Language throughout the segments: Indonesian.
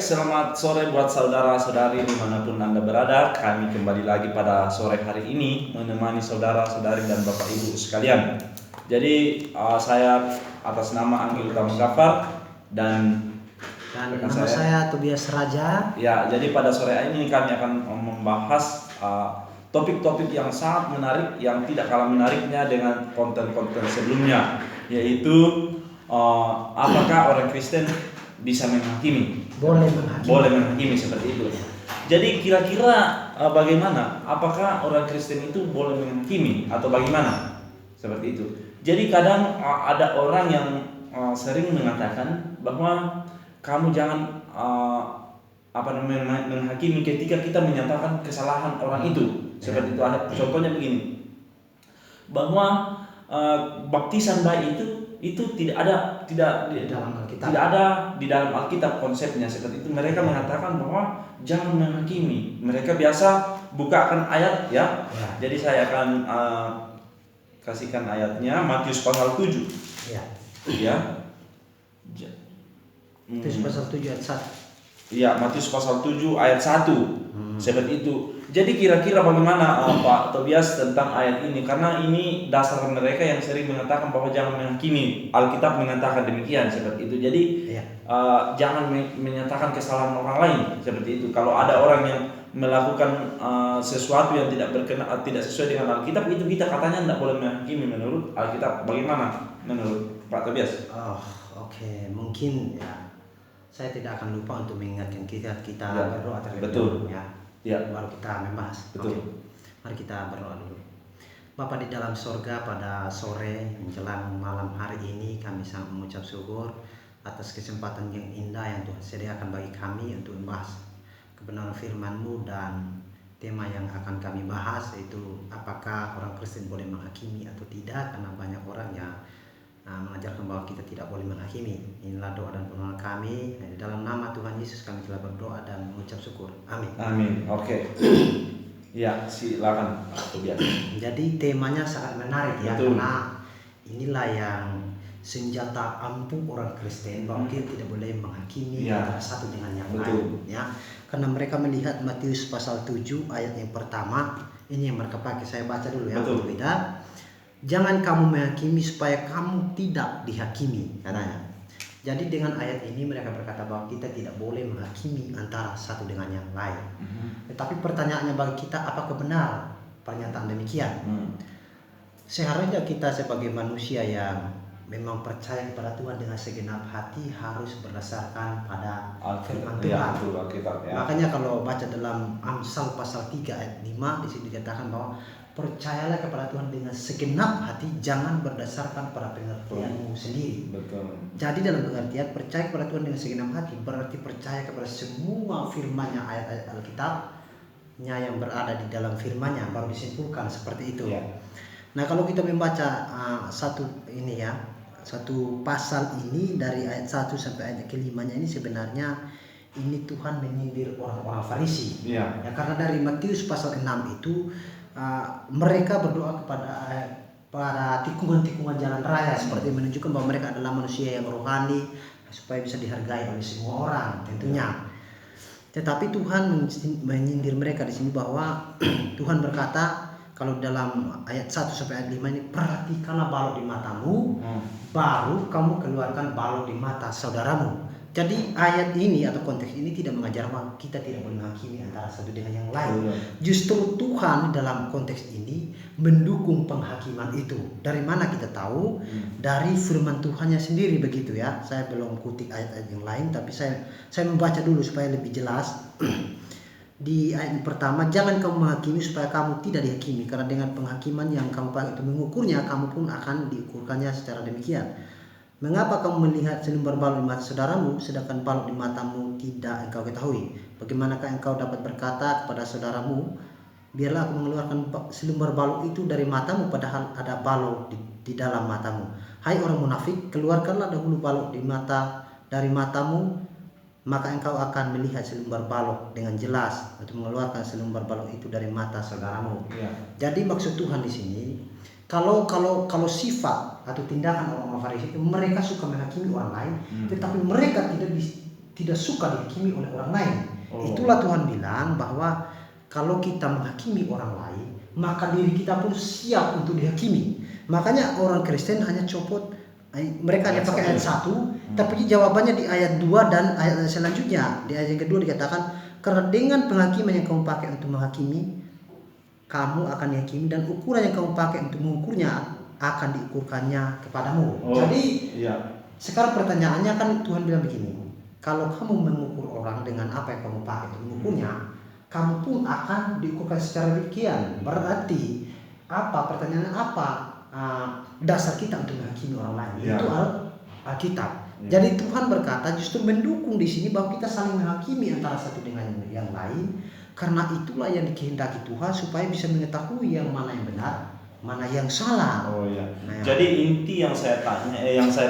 selamat sore buat saudara-saudari dimanapun Anda berada. Kami kembali lagi pada sore hari ini menemani saudara-saudari dan Bapak Ibu sekalian. Jadi saya atas nama Anggi Utama Gafar dan nama saya Tobias Raja. Ya, jadi pada sore hari ini kami akan membahas topik-topik yang sangat menarik yang tidak kalah menariknya dengan konten-konten sebelumnya, yaitu apakah orang Kristen bisa menghakimi? Boleh menghakimi seperti itu. Jadi kira-kira bagaimana? Apakah orang Kristen itu boleh menghakimi atau bagaimana? Seperti itu. Jadi kadang ada orang yang sering mengatakan bahwa kamu jangan menghakimi ketika kita menyatakan kesalahan orang itu. Seperti itu. Contohnya begini, bahwa baptisan bayi itu tidak ada di dalam Alkitab konsepnya seperti itu. Mereka mengatakan bahwa jangan menghakimi. Mereka biasa bukakan ayat ya. Jadi saya akan kasihkan ayatnya, Matius pasal 7. Ya. Matius pasal 7 ayat 1. Iya, Matius pasal 7 ayat 1. Seperti itu. Jadi kira-kira bagaimana Pak Tobias tentang ayat ini? Karena ini dasar mereka yang sering mengatakan bahwa jangan menghakimi. Alkitab mengatakan demikian seperti itu. Jadi jangan menyatakan kesalahan orang lain seperti itu. Kalau ada orang yang melakukan sesuatu yang tidak sesuai dengan Alkitab, itu kita katanya tidak boleh menghakimi menurut Alkitab. Bagaimana menurut Pak Tobias? Oke. Mungkin ya saya tidak akan lupa untuk mengingatkan kita berdoa terlebih dahulu ya. Baru kita membahas. Betul. Oke. Mari kita berdoa dulu. Bapa di dalam sorga, pada sore menjelang malam hari ini kami sangat mengucap syukur atas kesempatan yang indah yang Tuhan sediakan bagi kami untuk membahas kebenaran firman-Mu, dan tema yang akan kami bahas yaitu apakah orang Kristen boleh menghakimi atau tidak, karena banyak orang yang mengajarkan bahwa kita tidak boleh menghakimi. Inilah doa dan permohonan kami. Di dalam nama Tuhan Yesus kami telah berdoa dan mengucap syukur. Amin. Amin. Oke. Ya, silakan Pak Tobias. Jadi temanya sangat menarik ya. Betul. Karena inilah yang senjata ampuh orang Kristen bahwa kita tidak boleh menghakimi antara satu dengan yang lain ya. Karena mereka melihat Matius pasal 7 ayat yang pertama. Ini yang mereka pakai. Saya baca dulu ya. Berbeda. Jangan kamu menghakimi supaya kamu tidak dihakimi, katanya. Jadi dengan ayat ini mereka berkata bahwa kita tidak boleh menghakimi antara satu dengan yang lain. Tetapi pertanyaannya bagi kita, apakah benar pernyataan demikian? Seharusnya kita sebagai manusia yang memang percaya kepada Tuhan dengan segenap hati harus berdasarkan pada firman Tuhan. Makanya kalau baca dalam Amsal pasal 3 ayat 5 di situ dikatakan bahwa percayalah kepada Tuhan dengan segenap hati, jangan berdasarkan pada pengertianmu sendiri. Betul. Jadi dalam pengertian percaya kepada Tuhan dengan segenap hati berarti percaya kepada semua firman-Nya, ayat-ayat Alkitabnya yang berada di dalam firman-Nya, baru disimpulkan seperti itu. Nah, kalau kita membaca satu pasal ini dari ayat 1 sampai ayat ke-5-nya ini, sebenarnya ini Tuhan menyindir orang-orang Farisi. Ya, karena dari Matius pasal 6 itu mereka berdoa kepada para tikungan-tikungan jalan raya, seperti menunjukkan bahwa mereka adalah manusia yang rohani supaya bisa dihargai oleh semua orang tentunya. Tetapi Tuhan menyindir mereka di sini bahwa Tuhan berkata, kalau dalam ayat 1 sampai ayat 5 ini, perhatikanlah balok di matamu, baru kamu keluarkan balok di mata saudaramu. Jadi ayat ini atau konteks ini tidak mengajar bahwa kita tidak boleh menghakimi antara satu dengan yang lain. Justru Tuhan dalam konteks ini mendukung penghakiman itu. Dari mana kita tahu? Dari firman Tuhannya sendiri begitu ya. Saya belum kutip ayat-ayat yang lain, tapi saya membaca dulu supaya lebih jelas. Di ayat pertama, jangan kamu menghakimi supaya kamu tidak dihakimi, karena dengan penghakiman yang kamu pakai untuk mengukurnya, kamu pun akan diukurkannya secara demikian. Mengapa kamu melihat selembar balok di mata saudaramu, sedangkan balok di matamu tidak engkau ketahui? Bagaimanakah engkau dapat berkata kepada saudaramu, biarlah aku mengeluarkan selembar balok itu dari matamu, padahal ada balok di dalam matamu? Hai orang munafik, keluarkanlah dahulu balok dari matamu, maka engkau akan melihat selembar balok dengan jelas, untuk mengeluarkan selembar balok itu dari mata saudaramu. Jadi maksud Tuhan di sini, kalau sifat atau tindakan orang-orang Farisi itu, mereka suka menghakimi orang lain, tetapi mereka tidak suka dihakimi oleh orang lain. Oh. Itulah Tuhan bilang bahwa kalau kita menghakimi orang lain, maka diri kita pun siap untuk dihakimi. Makanya orang Kristen hanya copot, mereka hanya pakai ayat 1, tapi jawabannya di ayat 2 dan ayat selanjutnya. Di ayat yang kedua dikatakan, karena dengan penghakiman yang kamu pakai untuk menghakimi, kamu akan dihakimi, dan ukuran yang kamu pakai untuk mengukurnya akan diukurkannya kepadamu. Jadi sekarang pertanyaannya kan Tuhan bilang begini, kalau kamu mengukur orang dengan apa yang kamu pakai untuk mengukurnya, kamu pun akan diukurkan secara demikian. Berarti apa pertanyaannya, apa dasar kita untuk menghakimi orang lain? Itu Alkitab. Jadi Tuhan berkata justru mendukung di sini bahwa kita saling menghakimi antara satu dengan yang lain, karena itulah yang dikehendaki Tuhan supaya bisa mengetahui yang mana yang benar, mana yang salah. Jadi inti yang saya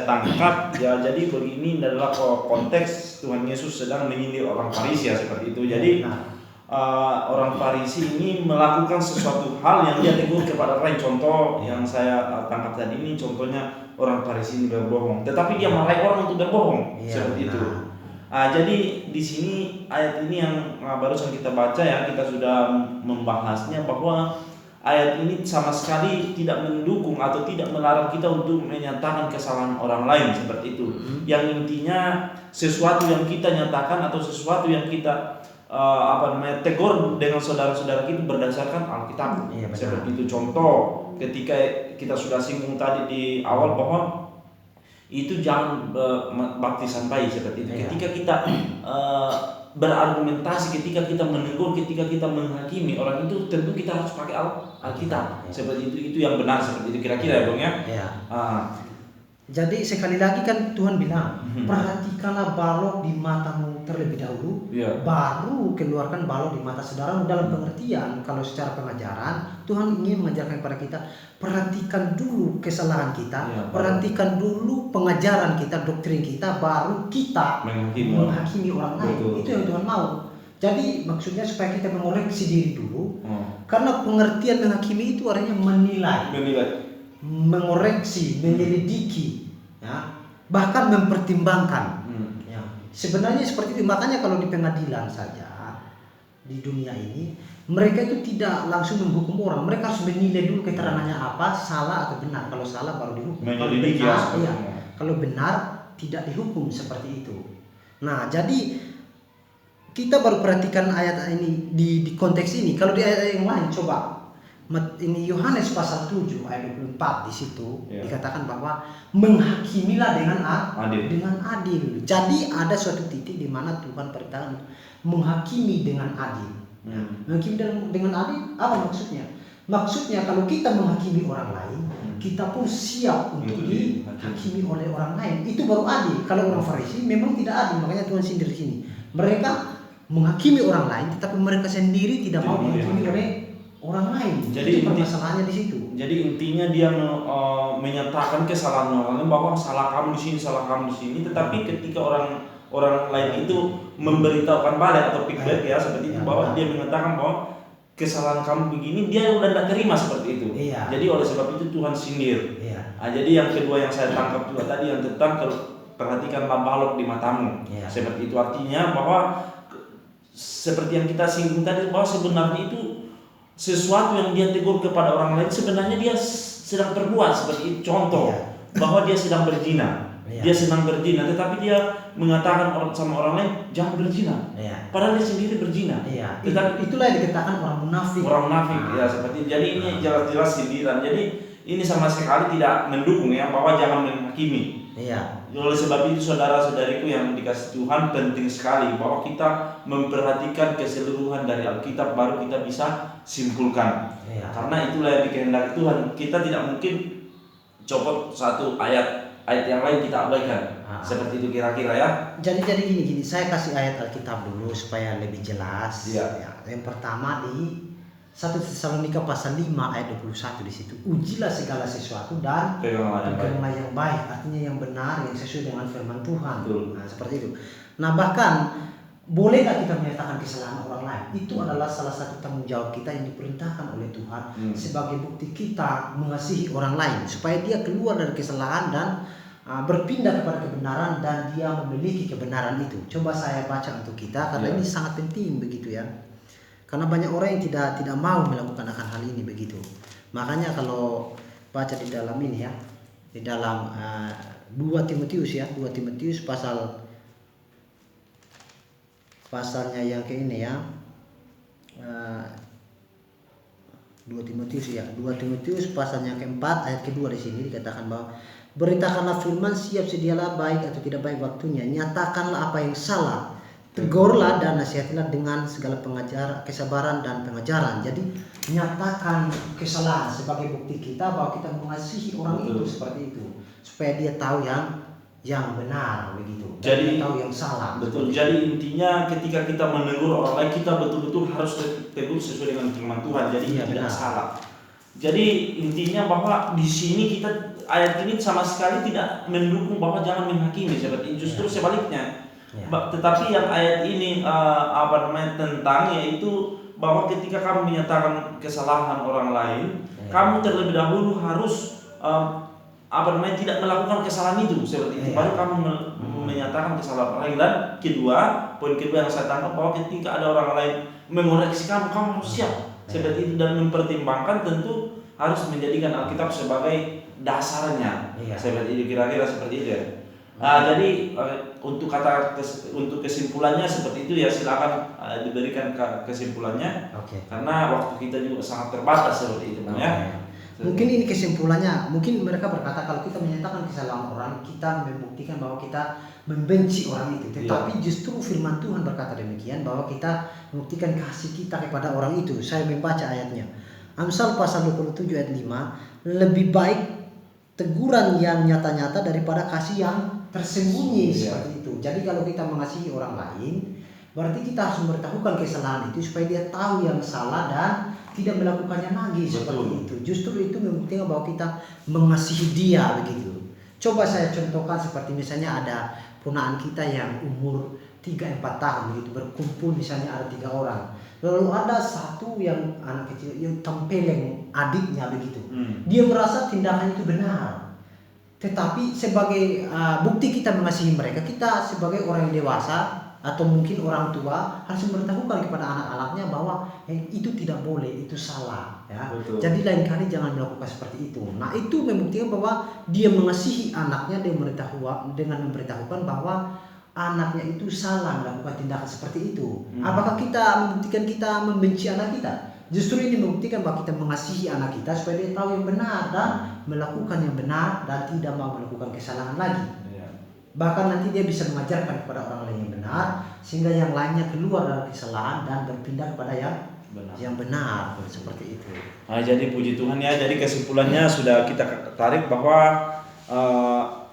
tangkap ya, jadi begini adalah konteks Tuhan Yesus sedang menyindir orang Farisi ya, seperti itu. Jadi orang Farisi ini melakukan sesuatu hal yang dia tegur kepada lain. Contoh yang saya tangkap tadi ini, contohnya orang Farisi ini berbohong, tetapi dia marahi orang untuk berbohong, seperti itu. Jadi di sini ayat ini yang barusan kita baca ya, kita sudah membahasnya bahwa ayat ini sama sekali tidak mendukung atau tidak melarang kita untuk menyatakan kesalahan orang lain, seperti itu. Yang intinya sesuatu yang kita nyatakan atau sesuatu yang kita tegur dengan saudara-saudara kita berdasarkan Alkitab. Seperti itu. Contoh ketika kita sudah singgung tadi di awal bahwa itu jangan baptisan bayi, seperti itu. Ketika kita berargumentasi, ketika kita menegur, ketika kita menghakimi orang itu, tentu kita harus pakai Alkitab. Seperti itu yang benar, seperti itu kira-kira ya Bang ya. Jadi sekali lagi kan Tuhan bilang, perhatikanlah balok di matamu terlebih dahulu, baru keluarkan balok di mata saudaramu. Dalam pengertian, kalau secara pengajaran Tuhan ingin mengajarkan kepada kita, perhatikan dulu kesalahan kita, perhatikan dulu pengajaran kita, doktrin kita, baru kita menghakimi orang lain. Itu yang Tuhan mau. Jadi maksudnya supaya kita mengoreksi diri dulu, karena pengertian menghakimi itu artinya menilai, mengoreksi, menyelidiki, bahkan mempertimbangkan. Sebenarnya seperti itu. Makanya kalau di pengadilan saja di dunia ini, mereka itu tidak langsung menghukum orang, mereka harus menilai dulu keterangannya apa, salah atau benar. Kalau salah baru dihukum. Kalau benar tidak dihukum, seperti itu. Nah, jadi kita baru perhatikan ayat ini di konteks ini. Kalau di ayat yang lain, coba ini Yohanes pasal 7 ayat 24, di situ dikatakan bahwa menghakimilah dengan adil. Jadi ada suatu titik di mana Tuhan perintahkan menghakimi dengan adil. Menghakimi dengan adil apa maksudnya? Maksudnya kalau kita menghakimi orang lain, kita pun siap untuk dihakimi oleh orang lain. Itu baru adil. Kalau orang Farisi memang tidak adil, makanya Tuhan sindir di sini. Mereka menghakimi orang lain, tetapi mereka sendiri tidak mau dihakimi oleh orang lain. Jadi permasalahannya di situ. Jadi intinya dia menyatakan kesalahan orang lain, bahwa salah kamu di sini, salah kamu di sini. Tetapi ketika orang lain itu memberitahukan balik atau feedback ya seperti itu, bahwa dia mengatakan bahwa kesalahan kamu begini, dia udah tidak terima seperti itu. Jadi oleh sebab itu Tuhan sindir. Jadi yang kedua yang saya tangkap juga tadi yang tentang perhatikanlah balok di matamu. Seperti itu artinya bahwa seperti yang kita singgung tadi, bahwa sebenarnya itu sesuatu yang dia tegur kepada orang lain sebenarnya dia sedang berbuat, seperti itu. Contoh bahwa dia sedang berzina, tetapi dia mengatakan sama orang lain jangan berzina, padahal dia sendiri berzina. Tetapi itulah yang dikatakan orang munafik. Ya seperti itu. Jadi ini jelas-jelas sindiran. Jadi ini sama sekali tidak mendukung ya bahwa jangan menghakimi. Oleh sebab itu saudara-saudariku yang dikasih Tuhan, penting sekali bahwa kita memperhatikan keseluruhan dari Alkitab, baru kita bisa simpulkan. Karena itulah yang dikehendaki Tuhan. Kita tidak mungkin copot satu ayat yang lain kita abaikan. Seperti itu kira-kira ya. Jadi gini, saya kasih ayat Alkitab dulu supaya lebih jelas. Yang pertama di 1 Tesalonika pasal 5 ayat 21, di situ ujilah segala sesuatu dan peganganlah yang baik, artinya yang benar, yang sesuai dengan firman Tuhan. Nah, seperti itu. Nah, bahkan bolehkah kita menyatakan kesalahan orang lain? Itu adalah salah satu tanggung jawab kita yang diperintahkan oleh Tuhan sebagai bukti kita mengasihi orang lain supaya dia keluar dari kesalahan dan berpindah kepada kebenaran dan dia memiliki kebenaran itu. Coba saya baca untuk kita karena ini sangat penting begitu ya. Karena banyak orang yang tidak mau melakukan akan hal ini begitu. Makanya kalau baca di dalam ini ya, di dalam 2 Timotius ya, 2 Timotius pasalnya yang ke ini ya. 2 Timotius ya, 2 Timotius pasalnya keempat ayat kedua di sini dikatakan bahwa beritakanlah firman, siap sedialah baik atau tidak baik waktunya, nyatakanlah apa yang salah, tegurlah dan nasihatilah dengan segala kesabaran dan pengajaran. Jadi nyatakan kesalahan sebagai bukti kita bahwa kita mengasihi orang itu seperti itu, supaya dia tahu yang benar begitu. Jadi dia tahu yang salah. Betul. Jadi intinya ketika kita menegur orang lain, kita betul-betul harus tegur sesuai dengan firman Tuhan. Jadi tidak salah. Jadi intinya bahwa di sini kita ayat ini sama sekali tidak mendukung bahwa jangan menghakimi, seperti justru sebaliknya. Tetapi yang ayat ini tentang yaitu bahwa ketika kamu menyatakan kesalahan orang lain, kamu terlebih dahulu harus tidak melakukan kesalahan itu seperti itu, baru kamu menyatakan kesalahan orang lain. Dan poin kedua yang saya tangkap bahwa ketika ada orang lain mengoreksi kamu harus siap seperti itu dan mempertimbangkan, tentu harus menjadikan Alkitab sebagai dasarnya seperti itu, kira-kira seperti itu ya. Jadi untuk kesimpulannya seperti itu ya, silakan diberikan kesimpulannya karena waktu kita juga sangat terbatas seperti itu ya. Mungkin ini kesimpulannya, mungkin mereka berkata kalau kita menyatakan kesalahan orang, kita membuktikan bahwa kita membenci orang itu. Tetapi justru firman Tuhan berkata demikian, bahwa kita membuktikan kasih kita kepada orang itu. Saya membaca ayatnya, Amsal pasal 27 ayat 5, lebih baik teguran yang nyata-nyata daripada kasih yang tersembunyi seperti itu. Jadi kalau kita mengasihi orang lain, berarti kita harus memberitahukan kesalahan itu supaya dia tahu yang salah dan tidak melakukannya lagi seperti itu. Justru itu membuktikan bahwa kita mengasihi dia begitu. Coba saya contohkan seperti misalnya ada ponaan kita yang umur 3-4 tahun begitu, berkumpul misalnya ada 3 orang. Lalu ada satu yang anak kecil yang tempeleng adiknya begitu. Dia merasa tindakan itu benar. Tetapi sebagai bukti kita mengasihi mereka, kita sebagai orang yang dewasa atau mungkin orang tua harus memberitahukan kepada anak-anaknya bahwa itu tidak boleh, itu salah ya. Jadi lain kali jangan melakukan seperti itu. Nah, itu membuktikan bahwa dia mengasihi anaknya dengan memberitahukan bahwa anaknya itu salah melakukan tindakan seperti itu. Apakah kita membuktikan kita membenci anak kita? Justru ini membuktikan bahwa kita mengasihi anak kita supaya dia tahu yang benar dan melakukan yang benar dan tidak mau melakukan kesalahan lagi. Bahkan nanti dia bisa mengajarkan kepada orang lain yang benar, sehingga yang lainnya keluar dari kesalahan dan berpindah kepada yang benar seperti itu. Jadi puji Tuhan ya. Jadi kesimpulannya sudah kita tarik bahwa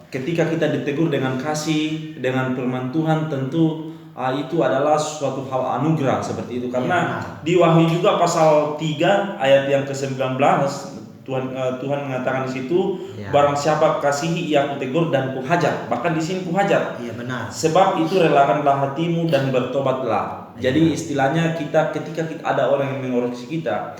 ketika kita ditegur dengan kasih, dengan firman Tuhan, tentu itu adalah suatu hal anugerah seperti itu. Karena di Wahyu juga pasal 3 ayat yang ke-19 Tuhan mengatakan di situ, barang siapa kasihi ia kutegur dan kuhajar. Bahkan di sini kuhajar. Iya benar. Sebab itu relakanlah hatimu dan bertobatlah. Jadi istilahnya ketika ada orang yang mengoreksi kita,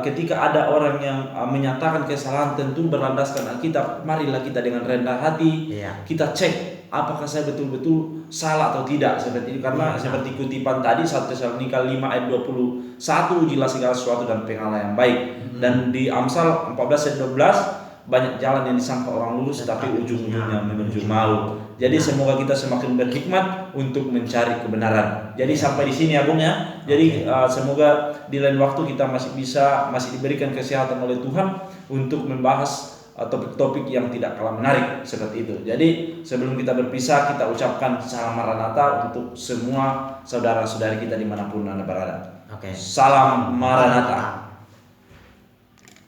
ketika ada orang yang menyatakan kesalahan, tentu berlandaskan Alkitab, marilah kita dengan rendah hati kita cek apakah saya betul-betul salah atau tidak seperti itu. Karena seperti kutipan tadi 1 Tesalonika 5 ayat 21, ujilah segala sesuatu dan pengalah yang baik. Dan di Amsal 14 ayat 12, banyak jalan yang disangka orang lurus tapi ujung-ujungnya menuju maut. Jadi semoga kita semakin berhikmat untuk mencari kebenaran. Jadi sampai di sini ya Bung ya. Jadi semoga di lain waktu kita masih diberikan kesehatan oleh Tuhan untuk membahas topik-topik yang tidak kalah menarik seperti itu. Jadi sebelum kita berpisah, kita ucapkan salam Maranatha untuk semua saudara-saudari kita dimanapun Anda berada. Salam Maranatha.